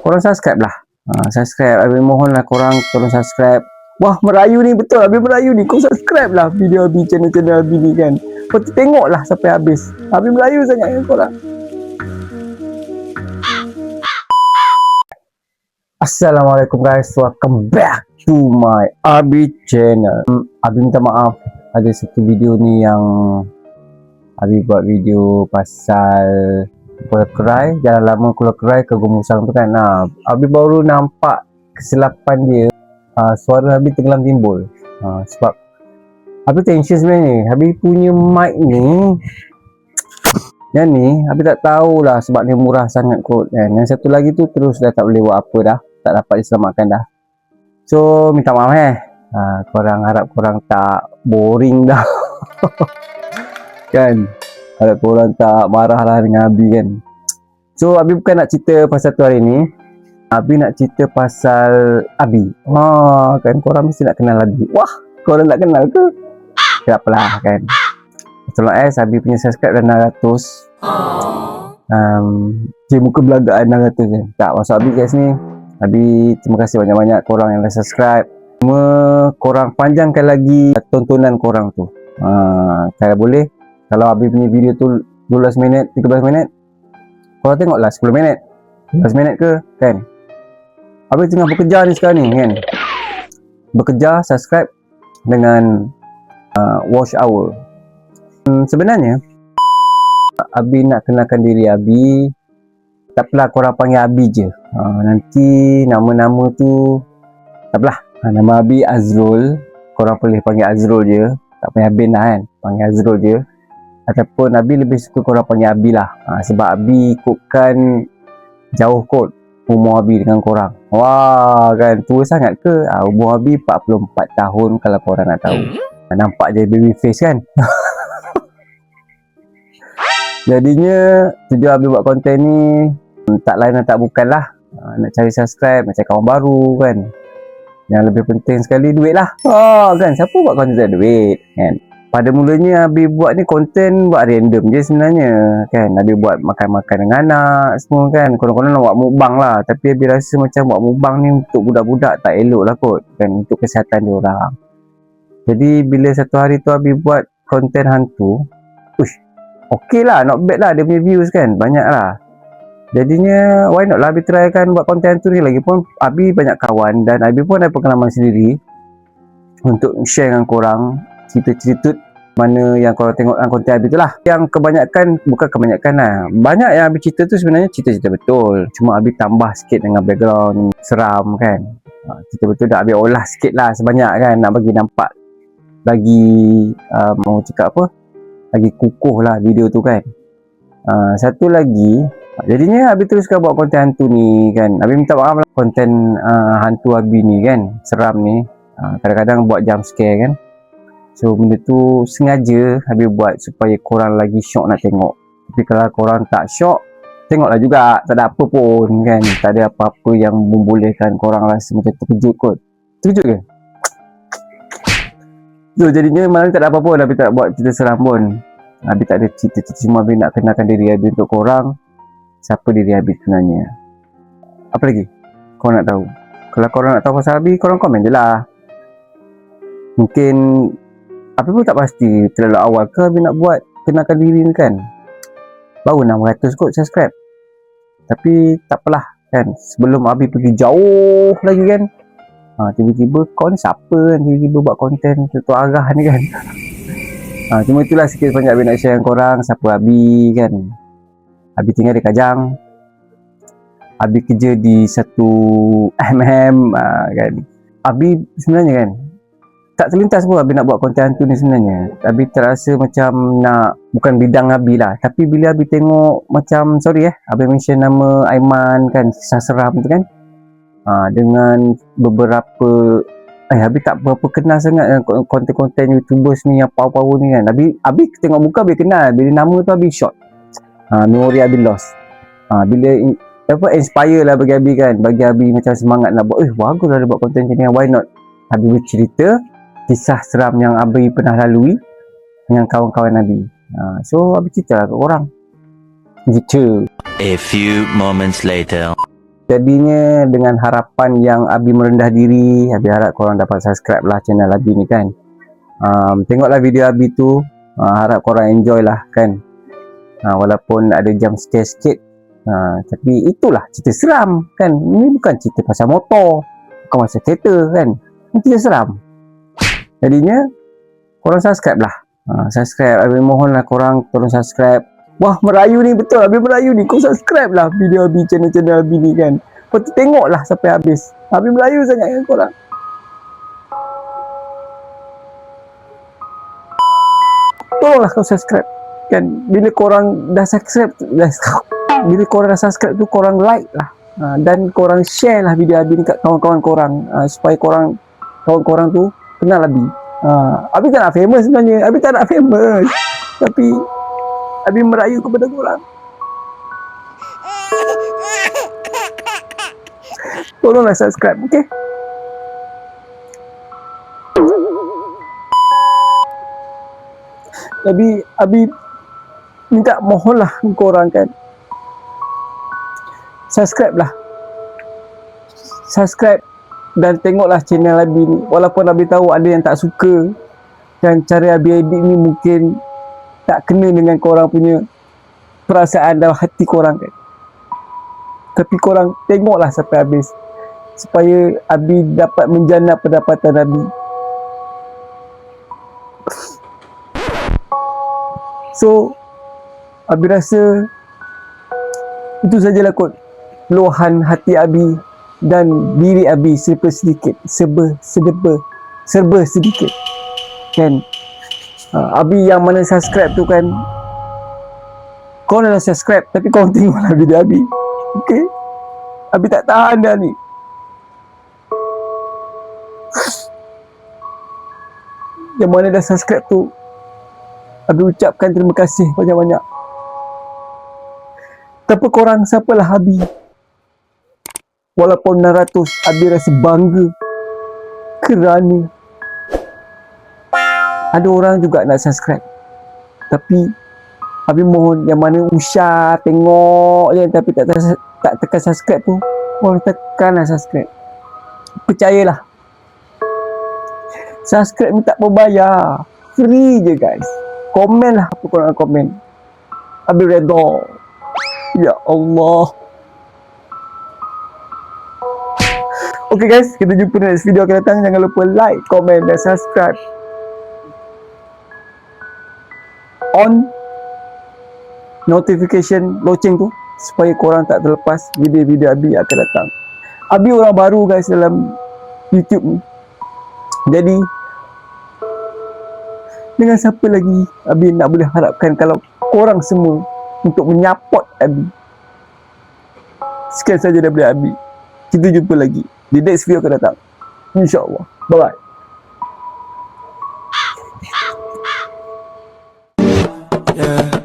korang subscribe lah. Subscribe. Abi mohonlah korang tolong subscribe. Wah, merayu ni betul. Abi merayu ni. Kau subscribe lah video Abi, channel-channel Abi ni kan. Kau tengoklah sampai habis. Abi merayu sangat dengan korang. Assalamualaikum guys, welcome back to my Abi channel. Abi minta maaf, ada satu video ni yang Abi buat video pasal Kuala Kerai. Jalan lama Kuala Kerai ke Gomusang tu kan. Abi baru nampak kesilapan dia. Suara Abi tenggelam timbul. Sebab Abi tension sebenarnya ni. Abi punya mic ni, yang ni Abi tak tahulah sebab dia murah sangat kot kan. Yang satu lagi tu terus dah tak boleh buat apa dah. Tak dapat diselamatkan dah. So minta maaf korang, harap korang tak boring dah. Kan, harap korang tak marah lah dengan Abi kan. So Abi bukan nak cerita pasal tu hari ni. Abi nak cerita pasal Abi. Kan korang mesti nak kenal Abi. Wah, korang nak kenal ke? Tak apalah kan. Tolong Abi punya subscribe dah 600. Muka belagaan 600 kan. Tak, maksud Abi kat sini, Abi terima kasih banyak-banyak korang yang dah subscribe. Cuma korang panjangkan lagi tontonan korang tu. Kalau boleh, kalau Abi punya video tu 12 minit, 13 minit, korang tengoklah 10 minit, 12 minit ke kan. Abi tengah bekerja ni sekarang ni kan. Bekerja, subscribe dengan watch hour. Sebenarnya Abi nak kenalkan diri Abi. Tak apalah korang panggil Abi je. Nanti nama-nama tu tak apalah. Nama Abi Azrul. Korang boleh panggil Azrul je. Tak payah bin lah kan. Panggil Azrul je. Ataupun Abi lebih suka korang panggil Abi lah. Sebab Abi ikutkan jauh kot umur Abi dengan korang. Wah kan, tua sangat ke? Umur Abi 44 tahun kalau korang nak tahu. Nampak je baby face kan. Jadinya tujuan Abi buat konten ni tak lain dan tak bukan lah, nak cari subscribe, nak cari kawan baru kan. Yang lebih penting sekali duit lah. Kan, siapa buat konten tak duit kan. Pada mulanya Abi buat ni konten buat random je sebenarnya kan. Abi buat makan-makan dengan anak semua kan. Korang-korang nak buat mukbang lah. Tapi Abi rasa macam buat mukbang ni untuk budak-budak tak elok lah kot kan, untuk kesihatan diorang. Jadi bila satu hari tu Abi buat konten hantu, okey lah, not bad lah dia punya views kan, banyak lah. Jadinya why not lah Abi try kan buat konten hantu ni. Lagipun Abi banyak kawan dan Abi pun ada pengalaman sendiri untuk share dengan korang cerita-cerita mana yang korang tengok dalam konten Abi tu lah. Yang kebanyakan, bukan kebanyakan lah, banyak yang Abi cerita tu sebenarnya cerita-cerita betul. Cuma Abi tambah sikit dengan background seram kan. Cerita betul dah Abi olah sikit lah sebanyak kan, nak bagi nampak lagi mau cakap apa, lagi kukuh lah video tu kan. Satu lagi, jadinya Abi teruskan buat konten hantu ni kan. Abi minta maaf lah konten hantu Abi ni kan, seram ni. Kadang-kadang buat jump scare kan. So benda tu sengaja Abi buat supaya korang lagi syok nak tengok. Tapi kalau korang tak syok, tengoklah juga, tak ada apa pun kan. Tak ada apa-apa yang membolehkan korang rasa macam terkejut kot. Terkejut ke? So jadinya malam tak ada apa pun. Abi tak buat cerita seram pun. Abi tak ada cerita-cerita. Cuma Abi nak kenalkan diri Abi untuk korang. Siapa diri Abi sebenarnya. Apa lagi korang nak tahu? Kalau korang nak tahu pasal Abi, korang komen je lah. Mungkin Abi pun tak pasti terlalu awal ke Abi nak buat kenalkan diri ni kan. Baru 600 kot subscribe. Tapi tak apalah kan. Sebelum Abi pergi jauh lagi kan, tiba-tiba kau ni siapa kan, tiba-tiba buat konten satu arah ni kan. Cuma itulah sikit sebanyak Abi nak share dengan korang siapa Abi kan. Abi tinggal di Kajang. Abi kerja di satu kan. Abi sebenarnya kan tak terlintas pun Abi nak buat konten hantu ni sebenarnya. Abi terasa macam nak, bukan bidang Abi lah. Tapi bila Abi tengok macam, sorry Abi mention nama Aiman kan, kisah seram tu kan. Dengan beberapa Abi tak berapa kenal sangat dengan konten-konten YouTubers ni yang power-power ni kan. Abi tengok muka Abi kenal, bila nama tu Abi shock. Memori Abi lost. Bila inspire lah bagi Abi kan, bagi Abi macam semangat nak buat. Bagus lah dia buat konten macam ni, why not. Abi bercerita kisah seram yang Abi pernah lalui dengan kawan-kawan Abi. So Abi cerita lah ke orang gitu. A few moments later. Jadinya dengan harapan yang Abi merendah diri, Abi harap korang dapat subscribe lah channel Abi ni kan. Tengoklah video Abi tu, harap korang enjoy lah kan. Walaupun ada jump scare sikit, tapi itulah cerita seram kan. Ini bukan cerita pasal motor, bukan pasal kereta kan. Ini cerita seram. Jadinya korang subscribe lah. Subscribe, Abi mohonlah korang tolong subscribe. Wah, merayu ni, betul Abi merayu ni. Kau subscribe lah video Abi, channel Abi ni kan. Kau tengoklah sampai habis. Abi merayu sangat kan korang. Tolonglah kau subscribe kan. Bila korang dah subscribe, bila korang dah subscribe tu, korang like lah. Dan korang share lah video Abi ni kat kawan-kawan korang, supaya kawan korang tu kenal Abi. Abi tak nak famous sebenarnya. Abi tak nak famous, tapi Abi merayu kepada korang. Tolonglah subscribe, okey? Abi minta mohonlah korang kan. Subscribe lah. Subscribe dan tengoklah channel Abi ni. Walaupun Abi tahu ada yang tak suka dan cara Abi edit ni mungkin tak kena dengan korang punya perasaan dalam hati korang kan. Tapi korang tengoklah sampai habis, supaya Abi dapat menjana pendapatan Abi. So Abi rasa itu sajalah kot luahan hati Abi dan diri Abi serba sedikit kan. Abi yang mana subscribe tu kan, kau dah subscribe tapi kau tengoklah video Abi, okey? Abi tak tahan dah ni. Yang mana dah subscribe tu, Abi ucapkan terima kasih banyak-banyak. Tanpa korang, siapalah Abi? Walaupun 600, Abi rasa bangga kerana ada orang juga nak subscribe. Tapi Abi mohon yang mana Usha tengok je tapi tak tekan subscribe tu, korang tekanlah subscribe. Percayalah, subscribe ni tak berbayar, free je guys. Komen lah apa korang nak komen, Abi redha. Ya Allah. Okay guys, kita jumpa di next video akan datang. Jangan lupa like, komen dan subscribe. On notification loceng tu supaya korang tak terlepas video-video Abi akan datang. Abi orang baru guys dalam YouTube ni. Jadi dengan siapa lagi Abi nak boleh harapkan kalau korang semua untuk menyapot Abi. Sekian saja daripada Abi. Kita jumpa lagi di next video akan datang, InsyaAllah. Bye-bye. Yeah.